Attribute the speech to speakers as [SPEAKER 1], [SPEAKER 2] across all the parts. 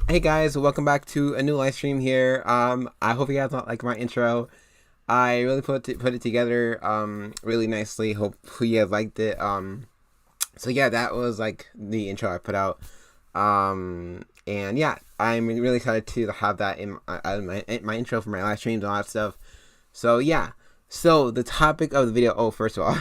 [SPEAKER 1] Hey guys, welcome back to a new live stream here. I hope you guys like my intro. I really put it together really nicely. Hope you guys liked it. So yeah, that was like the intro I put out. And yeah, I'm really excited to have that in my intro for my live streams and all that stuff. So yeah, so the topic of the video. Oh, first of all,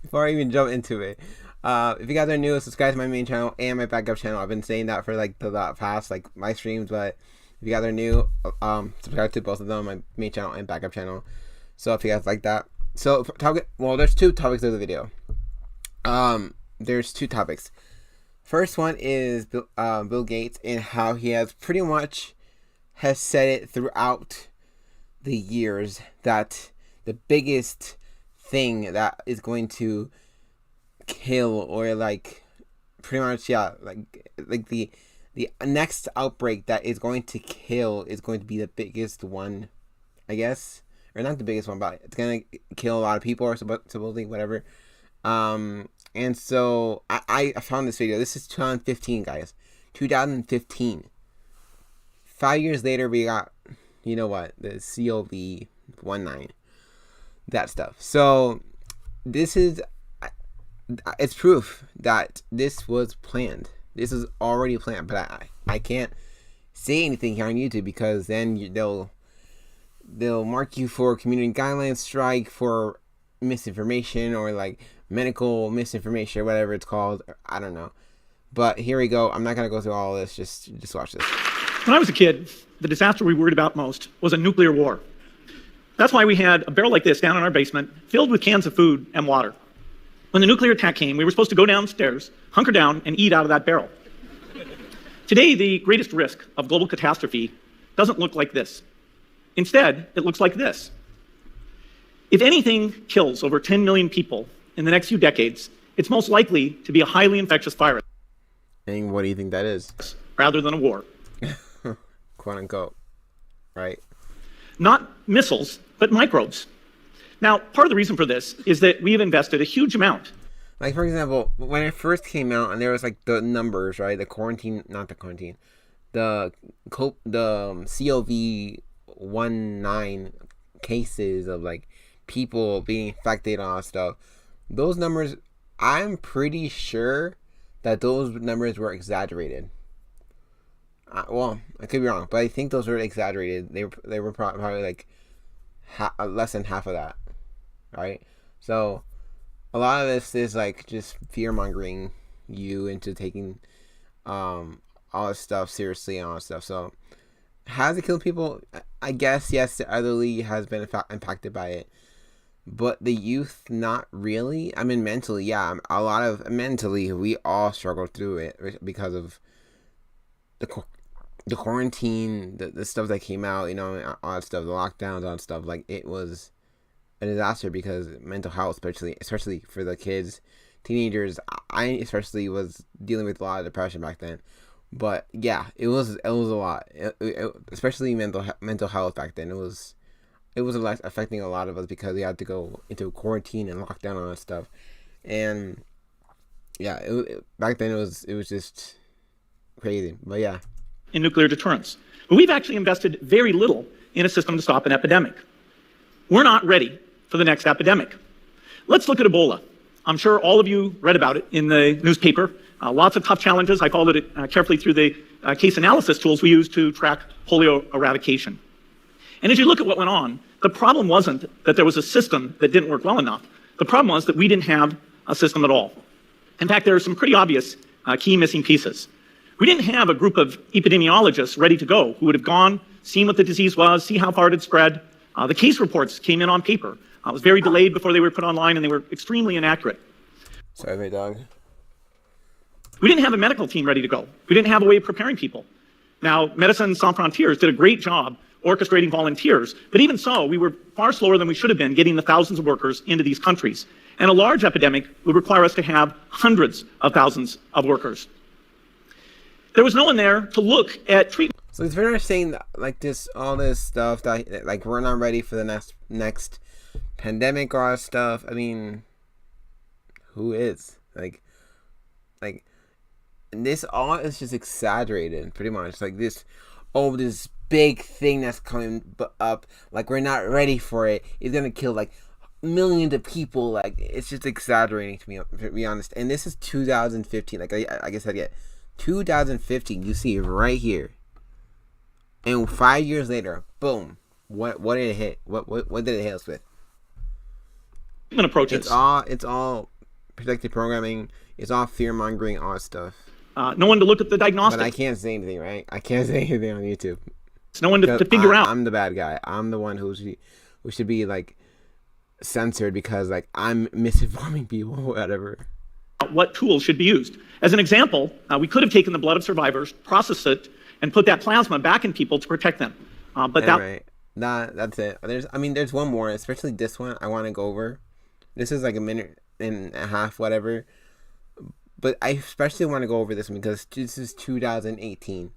[SPEAKER 1] before I even jump into it. If you guys are new, subscribe to my main channel and my backup channel. I've been saying that for like the past like my streams, but if you guys are new, subscribe to both of them, my main channel and backup channel. So if you guys like that, so there's two topics of the video. There's two topics. First one is Bill Gates and how he has pretty much has said it throughout the years that the biggest thing that is going to kill or like pretty much like the next outbreak that is going to kill is going to be the biggest one, I guess, or not the biggest one, but it's gonna kill a lot of people or supposedly whatever. And so I found this video. This is 2015, guys. 2015. 5 years later, we got, you know what, the COVID-19, that stuff. So this is, it's proof that this was planned. This is already planned, but I can't say anything here on YouTube because then they'll mark you for community guidelines strike for misinformation or like medical misinformation or whatever it's called. I don't know. But here we go. I'm not gonna go through all this. Just watch this.
[SPEAKER 2] When I was a kid, the disaster we worried about most was a nuclear war. That's why we had a barrel like this down in our basement filled with cans of food and water. When the nuclear attack came, we were supposed to go downstairs, hunker down, and eat out of that barrel. Today, the greatest risk of global catastrophe doesn't look like this. Instead, it looks like this. If anything kills over 10 million people in the next few decades, it's most likely to be a highly infectious virus.
[SPEAKER 1] And what do you think that is?
[SPEAKER 2] Rather than a war.
[SPEAKER 1] Quote unquote, right?
[SPEAKER 2] Not missiles, but microbes. Now, part of the reason for this is that we have invested a huge amount.
[SPEAKER 1] Like, for example, when it first came out and there was like the numbers, right? The COVID-19 cases of like people being infected and all that stuff. Those numbers, I'm pretty sure that those numbers were exaggerated. Well, I could be wrong, but I think those were exaggerated. They were probably like less than half of that. Right, so a lot of this is like just fear mongering you into taking all this stuff seriously and all this stuff. So has it killed people? I guess yes. The elderly has been impacted by it, but the youth not really. I mean, mentally, yeah. A lot of mentally, we all struggle through it because of the quarantine, the stuff that came out. You know, all that stuff, the lockdowns, all that stuff. Like it was a disaster because mental health, especially for the kids, teenagers. I especially was dealing with a lot of depression back then. But yeah, it was a lot, especially mental health back then. It was affecting a lot of us because we had to go into quarantine and lockdown and all that stuff. And yeah, back then it was just crazy. But yeah,
[SPEAKER 2] in nuclear deterrence, but we've actually invested very little in a system to stop an epidemic. We're not ready for the next epidemic. Let's look at Ebola. I'm sure all of you read about it in the newspaper. Lots of tough challenges. I followed it carefully through the case analysis tools we use to track polio eradication. And as you look at what went on, the problem wasn't that there was a system that didn't work well enough. The problem was that we didn't have a system at all. In fact, there are some pretty obvious key missing pieces. We didn't have a group of epidemiologists ready to go who would have gone, seen what the disease was, see how far it had spread, The case reports came in on paper. It was very delayed before they were put online, and they were extremely inaccurate.
[SPEAKER 1] Sorry, my dog.
[SPEAKER 2] We didn't have a medical team ready to go. We didn't have a way of preparing people. Now, Médecins Sans Frontières did a great job orchestrating volunteers, but even so, we were far slower than we should have been getting the thousands of workers into these countries. And a large epidemic would require us to have hundreds of thousands of workers. There was no one there to look at treatment.
[SPEAKER 1] So it's very interesting that, like, all this stuff that, like, we're not ready for the next pandemic or all this stuff. I mean, who is? Like this all is just exaggerated, pretty much. Like this big thing that's coming up, like we're not ready for it. It's gonna kill like millions of people. Like it's just exaggerating to be honest. And this is 2015. Like I said, yeah, 2015. You see it right here. And 5 years later, boom. What did it hit? What did it hit us with?
[SPEAKER 2] Approaches.
[SPEAKER 1] It's all predictive programming. It's all fear mongering, all that stuff.
[SPEAKER 2] No one to look at the diagnostics.
[SPEAKER 1] But I can't say anything, right? I can't say anything on YouTube.
[SPEAKER 2] It's no one to figure out.
[SPEAKER 1] I'm the bad guy. I'm the one who should be like censored because like I'm misinforming people, whatever.
[SPEAKER 2] What tools should be used? As an example, we could have taken the blood of survivors, processed it, and put that plasma back in people to protect them. But
[SPEAKER 1] anyway, that's it. There's one more, especially this one. I want to go over. This is like a minute and a half, whatever. But I especially want to go over this one because this is 2018.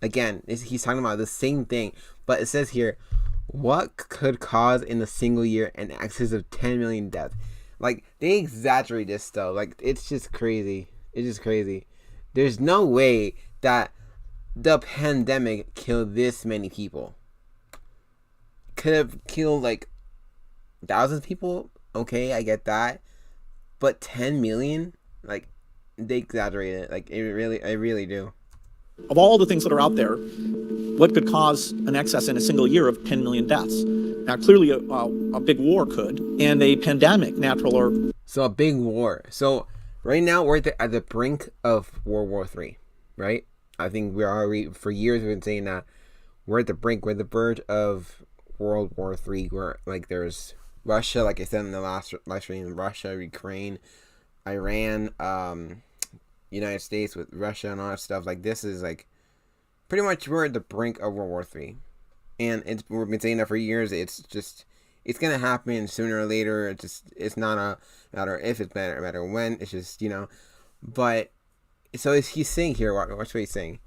[SPEAKER 1] Again, he's talking about the same thing, but it says here, what could cause in a single year an excess of 10 million deaths? Like, they exaggerate this stuff. Like, it's just crazy. It's just crazy. There's no way that the pandemic killed this many people. Could have killed, like, thousands of people. Okay, I get that. But 10 million? Like, they exaggerate it. Like, I really do.
[SPEAKER 2] Of all the things that are out there, what could cause an excess in a single year of 10 million deaths? Now, clearly a big war could, and a pandemic, natural or...
[SPEAKER 1] So a big war. So right now we're at the brink of World War III, right? I think we are, for years we've been saying that we're at the brink, we're at the verge of World War III, where like there's Russia, like I said in the last stream, Russia, Ukraine, Iran, United States with Russia and all that stuff. Like this is like pretty much we're at the brink of World War III, and we've been saying that for years. It's gonna happen sooner or later. It's not a matter if, it's a matter when. It's just but so he's saying here. What's what he's saying?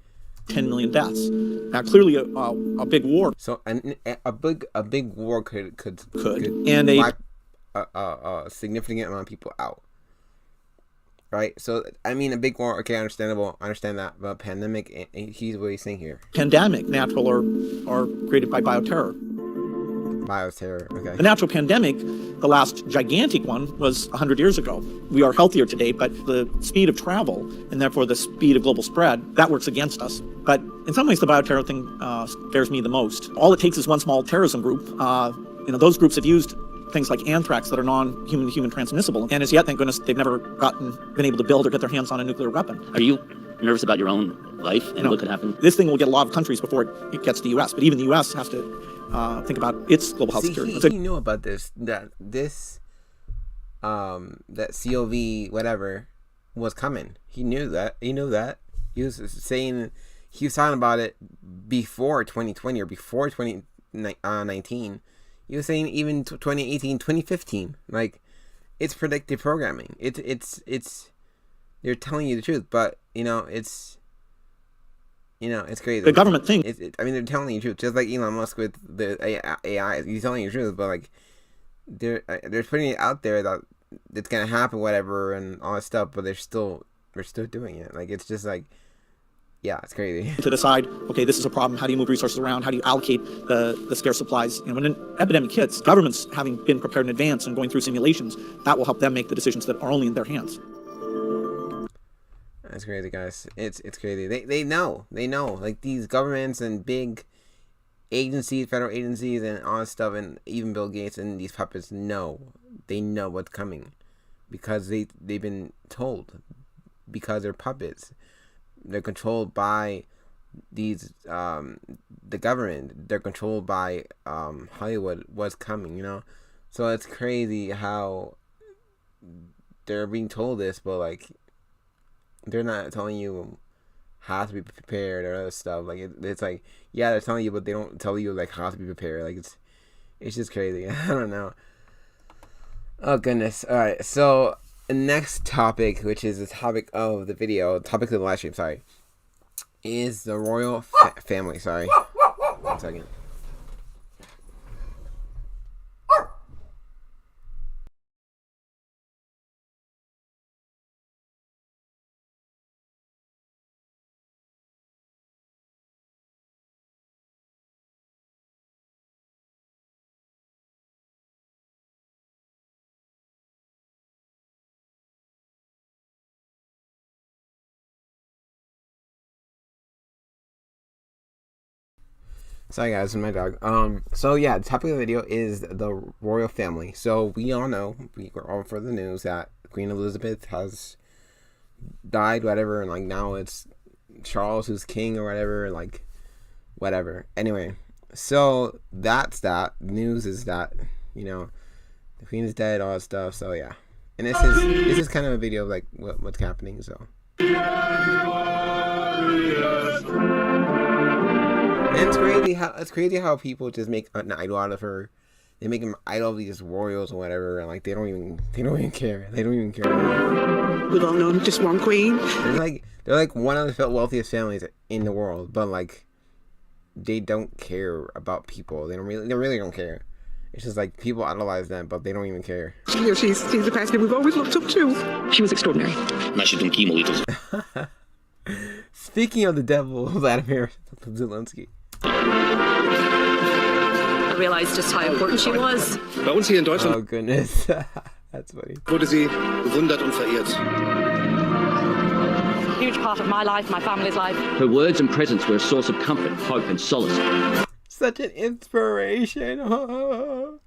[SPEAKER 2] 10 million deaths. Now, clearly a big war.
[SPEAKER 1] So a big war could
[SPEAKER 2] and
[SPEAKER 1] wipe a significant amount of people out. Right, so I mean a big war. Okay, understandable. I understand that, but pandemic. He's what he's saying here.
[SPEAKER 2] Pandemic, natural or created by bioterror.
[SPEAKER 1] Bioterror. Okay.
[SPEAKER 2] The natural pandemic, the last gigantic one, was 100 years ago. We are healthier today, but the speed of travel and therefore the speed of global spread that works against us. But in some ways, the bioterror thing scares me the most. All it takes is one small terrorism group. Those groups have used things like anthrax that are non-human transmissible, and as yet, thank goodness, they've never been able to build or get their hands on a nuclear weapon.
[SPEAKER 3] Are you nervous about your own life and what could happen?
[SPEAKER 2] This thing will get a lot of countries before it gets to the U.S., but even the U.S. has to think about its global health security.
[SPEAKER 1] He knew about this, that COV whatever was coming. He knew that. He was saying, he was talking about it before 2020 or before 2019. He was saying even 2018, 2015. Like, it's predictive programming. It's they're telling you the truth, but it's crazy.
[SPEAKER 2] The government thing.
[SPEAKER 1] They're telling you the truth, just like Elon Musk with the AI. He's telling you the truth, but like they're putting it out there that it's gonna happen, whatever, and all that stuff. But we're still doing it. Like, it's just like. Yeah, it's crazy.
[SPEAKER 2] To decide, okay, this is a problem. How do you move resources around? How do you allocate the scarce supplies? When an epidemic hits, governments having been prepared in advance and going through simulations, that will help them make the decisions that are only in their hands.
[SPEAKER 1] That's crazy, guys. It's crazy. They know. Like, these governments and big agencies, federal agencies, and all that stuff, and even Bill Gates and these puppets know. They know what's coming because they've been told, because they're puppets. They're controlled by these the government, they're controlled by Hollywood, what's coming, you know. So it's crazy how they're being told this, but like they're not telling you how to be prepared or other stuff. Like it's like, yeah, they're telling you, but they don't tell you like how to be prepared. Like it's just crazy. I don't know. Oh goodness. All right. So the next topic, which is the topic of the video, topic of the live stream, sorry, is the royal family. Sorry. 1 second. Sorry guys, my dog. So yeah, the topic of the video is the royal family. So we all know, we're all for the news that Queen Elizabeth has died, whatever, and like now it's Charles who's king or whatever, like whatever. Anyway, so that's that. News is that, you know, the Queen is dead, all that stuff. So yeah, and this is kind of a video of like what's happening. So. And it's crazy how people just make an idol out of her. They make an idol of these royals or whatever, and like they don't even care. They don't even care.
[SPEAKER 4] We've all known just one queen.
[SPEAKER 1] They're like one of the wealthiest families in the world, but like they don't care about people. They really don't care. It's just like people idolize them, but they don't even care.
[SPEAKER 4] You know, she's the person we've always looked up to. She was extraordinary.
[SPEAKER 1] Speaking of the devil, Vladimir Zelensky.
[SPEAKER 5] I realised just how important she was.
[SPEAKER 6] Bei uns hier in Deutschland
[SPEAKER 1] Oh goodness, that's funny.
[SPEAKER 6] wurde sie bewundert und verehrt.
[SPEAKER 5] Huge part of my life, my family's life.
[SPEAKER 3] Her words and presence were a source of comfort, hope, and solace.
[SPEAKER 1] Such an inspiration. Oh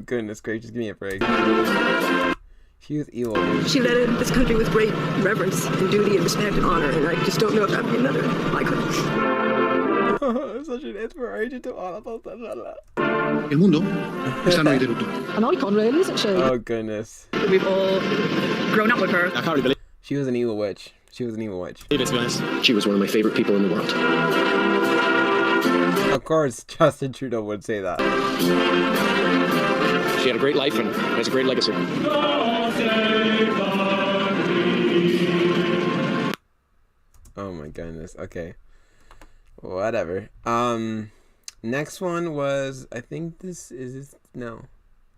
[SPEAKER 1] goodness gracious, give me a break. She was evil.
[SPEAKER 4] She led this country with great reverence and duty and respect and honor, and I just don't know if that'd be another like her.
[SPEAKER 1] Such an inspiration to all of us.
[SPEAKER 6] Il mondo sta noi deruto.
[SPEAKER 5] An icon, really, isn't she?
[SPEAKER 1] Oh goodness.
[SPEAKER 5] We've all grown up with her.
[SPEAKER 3] I can't really
[SPEAKER 1] She was an evil witch. She was an evil witch.
[SPEAKER 3] believe it, to be honest.
[SPEAKER 6] She was one of my favorite people in the world.
[SPEAKER 1] Of course, Justin Trudeau would say that.
[SPEAKER 6] She had a great life and has a great legacy.
[SPEAKER 1] Oh my goodness. Okay. Whatever. Next one was, I think this is no.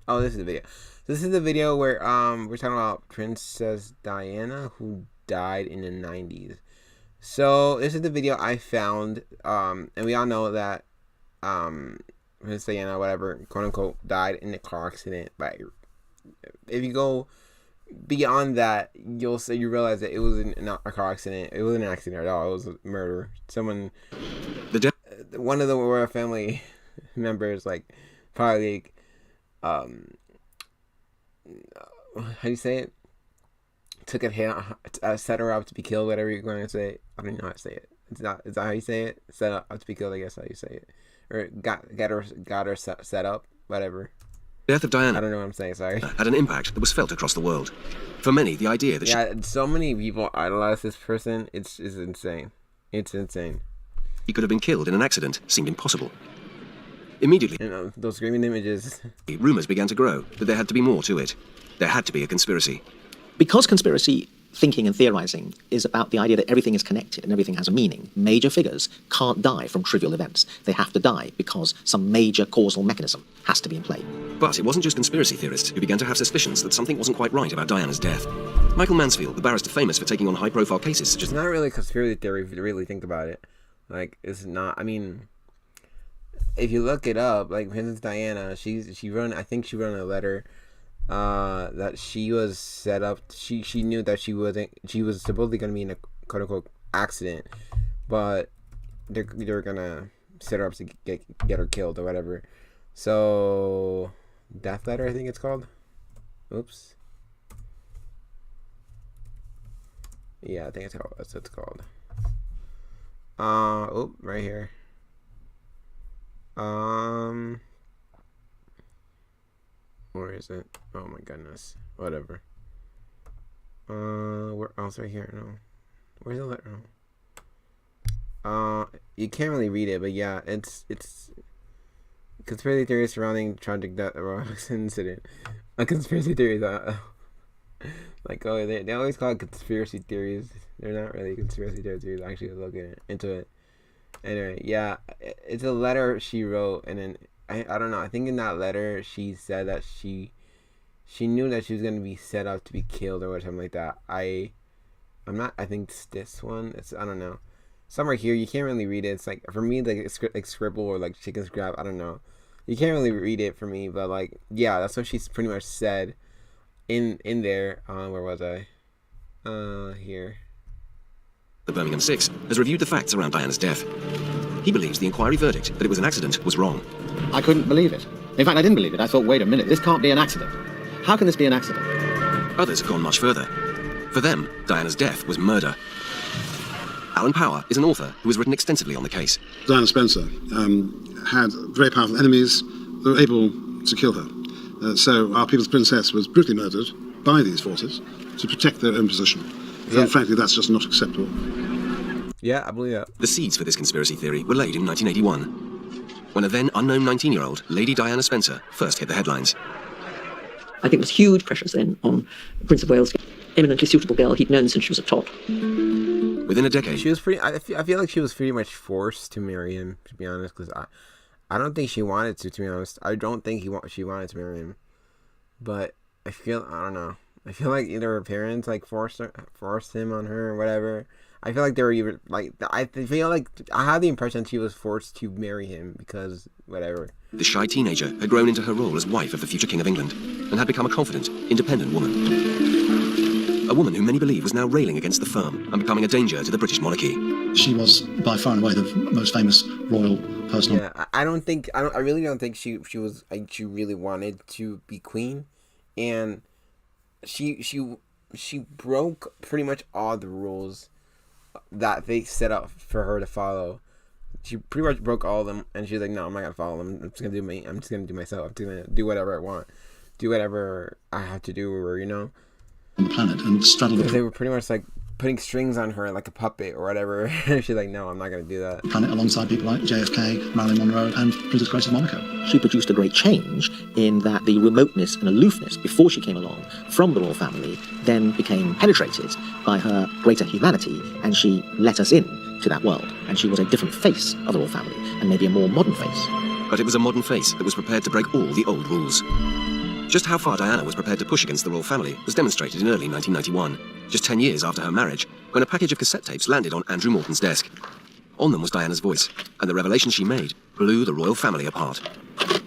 [SPEAKER 1] Oh, this is the video. This is the video where we're talking about Princess Diana, who died in the 90s. So this is the video I found, and we all know that Princess Diana, whatever, quote unquote, died in a car accident. But if you go beyond that, you realize that it was not a car accident. It wasn't an accident at all. It was a murder. Someone, one of the royal family members, like probably, how do you say it? Took a hit, set her up to be killed. Whatever you're going to say. I don't know how to say it. Is that how you say it? Set up to be killed. I guess how you say it. Or got her set up. Whatever.
[SPEAKER 7] The death of Diana,
[SPEAKER 1] I don't know what I'm saying, sorry.
[SPEAKER 7] Had an impact that was felt across the world. For many, the idea that
[SPEAKER 1] so many people idolize this person. It's insane. It's insane.
[SPEAKER 7] she could have been killed in an accident seemed impossible. Immediately,
[SPEAKER 1] Those screaming images.
[SPEAKER 7] rumours began to grow that there had to be more to it. There had to be a conspiracy.
[SPEAKER 8] Because conspiracy thinking and theorizing is about the idea that everything is connected and everything has a meaning, major figures can't die from trivial events. They have to die because some major causal mechanism has to be in play.
[SPEAKER 7] But it wasn't just conspiracy theorists who began to have suspicions that something wasn't quite right about Diana's death. Michael Mansfield, the barrister famous for taking on high-profile cases such as...
[SPEAKER 1] It's not really a conspiracy theory if you really think about it. Like, it's not... I mean, if you look it up, like, Princess Diana, I think she wrote a letter that she was set up. She knew that she was supposedly going to be in a quote-unquote accident, but they're going to set her up to get her killed or whatever. So, death letter, I think it's called. Oops. Yeah, I think that's what it's called. Oh, right here. Where is it? Oh my goodness. Whatever. Where else right here? No. Where's the letter? You can't really read it, but yeah, it's conspiracy theories surrounding tragic death incident. A conspiracy theory that like, oh, they always call it conspiracy theories. They're not really conspiracy theories. Actually looking into it. Anyway, yeah, it's a letter she wrote, and then I don't know. I think in that letter she said that she knew that she was gonna be set up to be killed or something like that. I'm not. I think it's this one. I don't know. Somewhere here you can't really read it. It's like, for me, like it's like scribble or like chicken scrap. I don't know. You can't really read it for me, but like, yeah, that's what she's pretty much said in there. Where was I? Here.
[SPEAKER 7] The Birmingham Six has reviewed the facts around Diana's death. He believes the inquiry verdict that it was an accident was wrong.
[SPEAKER 9] I couldn't believe it. In fact, I didn't believe it. I thought, wait a minute, this can't be an accident. How can this be an accident?
[SPEAKER 7] Others have gone much further. For them, Diana's death was murder. Alan Power is an author who has written extensively on the case.
[SPEAKER 10] Diana Spencer had very powerful enemies that were able to kill her. So our people's princess was brutally murdered by these forces to protect their own position. Yeah. And frankly, that's just not acceptable.
[SPEAKER 1] Yeah, I believe that.
[SPEAKER 7] The seeds for this conspiracy theory were laid in 1981, when a then unknown 19-year-old Lady Diana Spencer first hit the headlines.
[SPEAKER 4] I think there was huge pressures then on Prince of Wales, eminently suitable girl he'd known since she was a tot.
[SPEAKER 7] Within a decade,
[SPEAKER 1] she was pretty. I feel like she was pretty much forced to marry him, to be honest, because I don't think she wanted to be honest. I don't think she wanted to marry him, but I don't know. I feel like either her parents like forced him on her or whatever. I feel like they were even like, I feel like I had the impression she was forced to marry him because whatever.
[SPEAKER 7] The shy teenager had grown into her role as wife of the future King of England and had become a confident, independent woman. A woman who many believe was now railing against the firm and becoming a danger to the British monarchy.
[SPEAKER 10] She was by far and away the most famous royal person.
[SPEAKER 1] Yeah, I really don't think she was like, she really wanted to be queen, and she broke pretty much all the rules that they set up for her to follow. She pretty much broke all of them, and she's like, no, I'm not gonna follow them. I'm just gonna do me. I'm just gonna do myself. I'm just gonna do whatever I want, do whatever I have to do, or
[SPEAKER 10] on the planet and straddle the
[SPEAKER 1] they were pretty much like putting strings on her like a puppet or whatever. She's like, no, I'm not gonna do that.
[SPEAKER 10] Planet alongside people like JFK, Marilyn Monroe, and Princess Grace of Monaco.
[SPEAKER 8] She produced a great change in that the remoteness and aloofness before she came along from the royal family then became penetrated by her greater humanity, and she let us in to that world. And she was a different face of the royal family, and maybe a more modern face.
[SPEAKER 7] But it was a modern face that was prepared to break all the old rules. Just how far Diana was prepared to push against the royal family was demonstrated in early 1991, just 10 years after her marriage, when a package of cassette tapes landed on Andrew Morton's desk. On them was Diana's voice, and the revelation she made blew the royal family apart.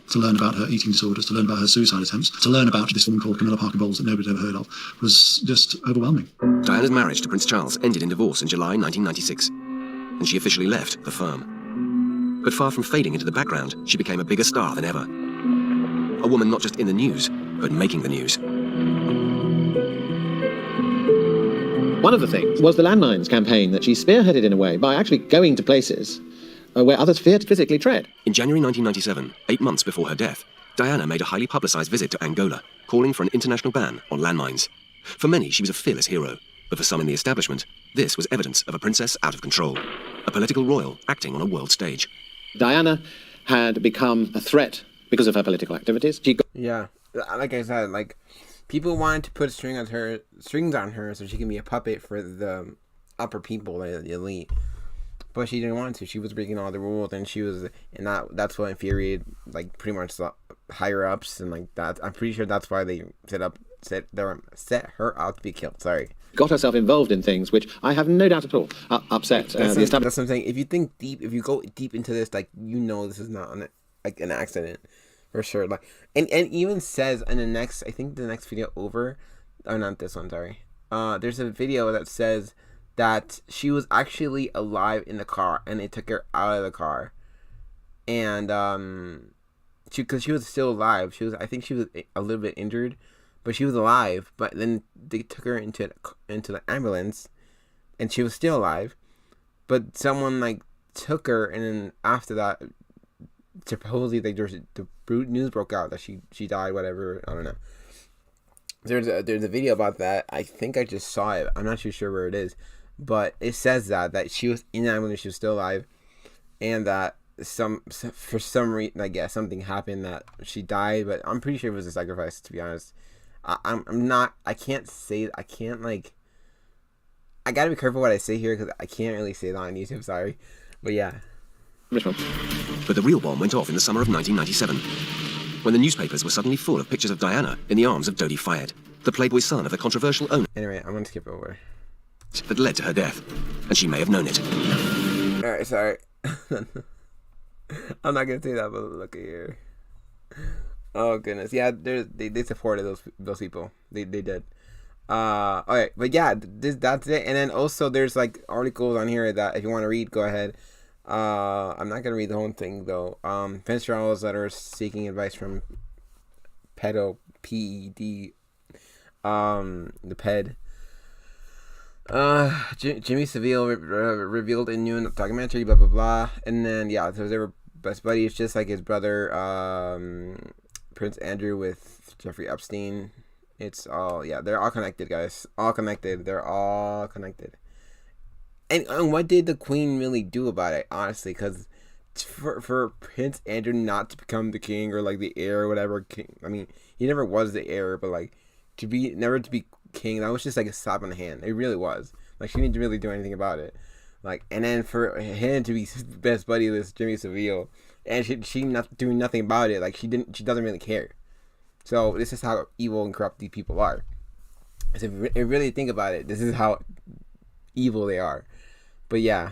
[SPEAKER 10] To learn about her eating disorders, to learn about her suicide attempts, to learn about this woman called Camilla Parker Bowles that nobody had ever heard of, was just overwhelming.
[SPEAKER 7] Diana's marriage to Prince Charles ended in divorce in July 1996, and she officially left the firm. But far from fading into the background, she became a bigger star than ever. A woman not just in the news, but making the news.
[SPEAKER 9] One of the things was the landmines campaign that she spearheaded in a way by actually going to places where others feared to physically tread.
[SPEAKER 7] In January 1997, 8 months before her death, Diana made a highly publicised visit to Angola, calling for an international ban on landmines. For many, she was a fearless hero, but for some in the establishment, this was evidence of a princess out of control, a political royal acting on a world stage.
[SPEAKER 9] Diana had become a threat because of her political activities.
[SPEAKER 1] Yeah, like I said, like people wanted to put strings on her so she can be a puppet for the upper people, the elite. But she didn't want to. She was breaking all the rules, and that's what infuriated like pretty much the higher ups, and like that. I'm pretty sure that's why they set her out to be killed. Sorry.
[SPEAKER 9] Got herself involved in things which I have no doubt at all upset the establishment.
[SPEAKER 1] That's what I'm saying. If you think deep, if you go deep into this, like this is not an accident for sure. Like and even says in the next video over, or not this one. Sorry. There's a video that says that she was actually alive in the car, and they took her out of the car, and because she was still alive. I think she was a little bit injured, but she was alive. But then they took her into the ambulance, and she was still alive. but someone like took her, and then after that, supposedly like the news broke out that she died. Whatever, I don't know. There's a video about that. I think I just saw it. I'm not too sure where it is, but it says that she was in that when she was still alive, and that for some reason, I guess something happened that she died. But I'm pretty sure it was a sacrifice. To be honest, I'm not. I can't say. I can't like. I gotta be careful what I say here because I can't really say that on YouTube. Sorry, but yeah.
[SPEAKER 7] But the real bomb went off in the summer of 1997. When the newspapers were suddenly full of pictures of Diana in the arms of Dodi Fayed, the Playboy son of the controversial owner.
[SPEAKER 1] Anyway, I'm gonna skip over.
[SPEAKER 7] That led to her death, and she may have known it.
[SPEAKER 1] Alright, sorry. I'm not gonna say that, but look at here. Oh goodness, yeah, they supported those people. They did. Alright, but yeah, that's it. And then also there's like articles on here that if you want to read, go ahead. I'm not gonna read the whole thing though. Prince Charles' letter seeking advice from pedo PED, the ped. Jimmy Savile revealed in new documentary, blah blah blah. And then yeah, so they were best buddies, just like his brother, Prince Andrew with Jeffrey Epstein. It's all they're all connected, guys. All connected. They're all connected. And what did the Queen really do about it, honestly? Because for Prince Andrew not to become the king or like the heir or whatever king, I mean, he never was the heir, but like never to be king, that was just like a slap on the hand. It really was. Like she didn't really do anything about it. Like, and then for him to be best buddy with Jimmy Savile, and she not doing nothing about it. Like she doesn't really care. So this is how evil and corrupt these people are. So if you really think about it, this is how evil they are. But yeah.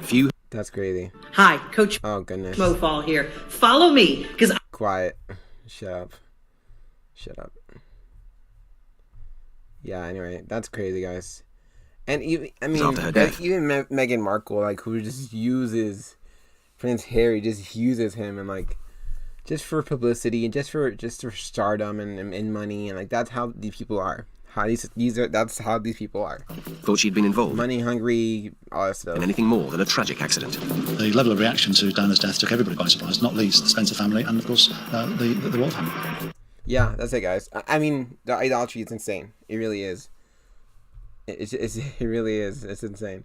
[SPEAKER 7] Few.
[SPEAKER 1] That's crazy.
[SPEAKER 11] Hi, Coach.
[SPEAKER 1] Oh goodness.
[SPEAKER 11] Mofall here. Follow me, because
[SPEAKER 1] quiet. Shut up. Yeah. Anyway, that's crazy, guys. And even Meghan Markle, like, who just uses Prince Harry, just uses him and like, just for publicity and just for stardom and money, and like that's how these people are. That's how these people are.
[SPEAKER 7] Thought she'd been involved.
[SPEAKER 1] Money hungry, all that stuff.
[SPEAKER 7] In anything more than a tragic accident.
[SPEAKER 12] The level of reaction to Diana's death took everybody by surprise, not least the Spencer family and, of course, the royal family.
[SPEAKER 1] Yeah, that's it, guys. I mean, the idolatry is insane. It really is. It really is. It's insane.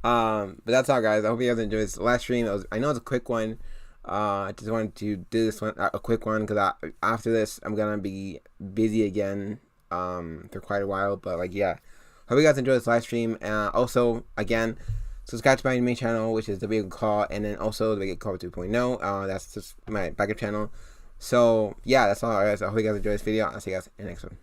[SPEAKER 1] But that's all, guys. I hope you guys enjoyed this last stream. I know it's a quick one. I just wanted to do this one, a quick one, because after this, I'm gonna be busy again. For quite a while, but like, yeah, hope you guys enjoyed this live stream. Also, again, subscribe to my main channel, which is the Big Call, and then also the Big Call 2.0. That's just my backup channel. So yeah, that's all, guys. I hope you guys enjoyed this video. I'll see you guys in the next one.